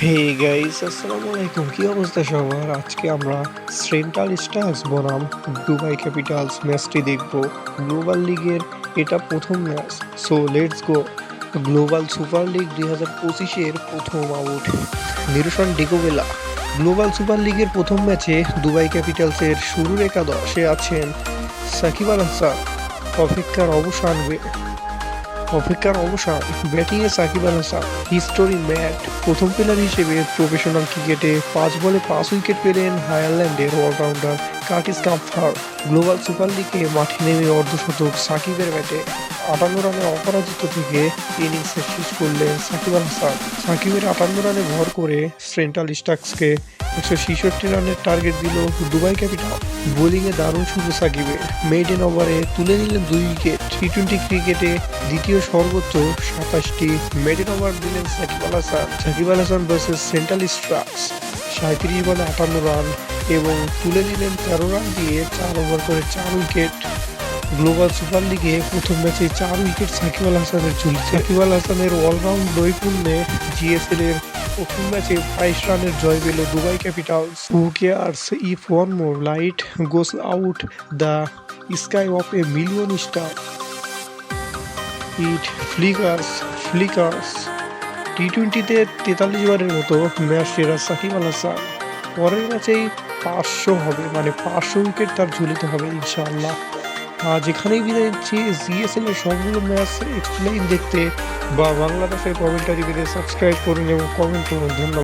Hey guys, আসসালামু আলাইকুম। কি অবস্থা সবার? আজকে আমরা সেন্ট্রাল স্টার্স বনাম দুবাই ক্যাপিটালস ম্যাচটি দেখব। গ্লোবাল লিগের এটা প্রথম ম্যাচ। So let's go. Global Super League 2025-এর প্রথম আউট নিরসন ডিকোবেলা। গ্লোবাল সুপার লিগের প্রথম ম্যাচে দুবাই ক্যাপিটালসের শুরুর একাদশে আছেন সাকিব আল হাসান। অপেক্ষার অবসান ব্যাটিংয়ে সাকিব আল হাসান হিস্টোরি ম্যাট। প্রথম প্লেয়ার হিসেবে প্রফেশনাল ক্রিকেটে 5 বলে 5 উইকেট পেলেন আয়ারল্যান্ডের অলরাউন্ডার কার্টিস কাম্পার। গ্লোবাল সুপার লিগে মাঠে নেমে অর্ধশতক সাকিবের ব্যাটে। 58 রানে অপরাজিত থেকে ইনিংস শেষ করলেন সাকিব আল হাসান। সাকিবের 58 রানে ভর করে সেন্ট্রাল স্টার্সকে 166 রানের টার্গেট দিল দুবাই ক্যাপিটাল। বোলিংয়ে দারুণ শুরু সাকিবের। মেইডেন ওভারে তুলে নিলেন 2 উইকেট। টি-20 ক্রিকেটে দ্বিতীয় সর্বোচ্চ 27টি মেডেন ওভার দিলেন Shakib Al Hasan versus central stars. 37 বলে 58 রান এবং তুলে নিলেন 13 রান দিয়ে 4 ওভার করে 4 উইকেট। গ্লোবাল সুপার লিগে প্রথম ম্যাচে 4 উইকেট সাকিব আল হাসানের ঝুলি। সাকিব আল হাসানের অলরাউন্ড নৈপুণ্যে জিএসএল এর প্রথম ম্যাচে 22 রানের জয় পেল Dubai Capitals. Who cares if one more light goes out the sky of a million star, it flickers. টি-20-তে 43 বারের মতো ম্যাচ সেরা সাকিব আল হাসান। পরের ম্যাচেই 500 হবে, মানে 500 উইকেট তার ঝুলিতে হবে ইনশাআল্লাহ। আজ এখানেই বিদায় নিচ্ছি। জিএসএল এর সবগুলো ম্যাচ এক্সপ্লেইন দেখতে বা বাংলাদেশের কমেন্টারি পেতে সাবস্ক্রাইব করুন এবং কমেন্ট করুন। ধন্যবাদ।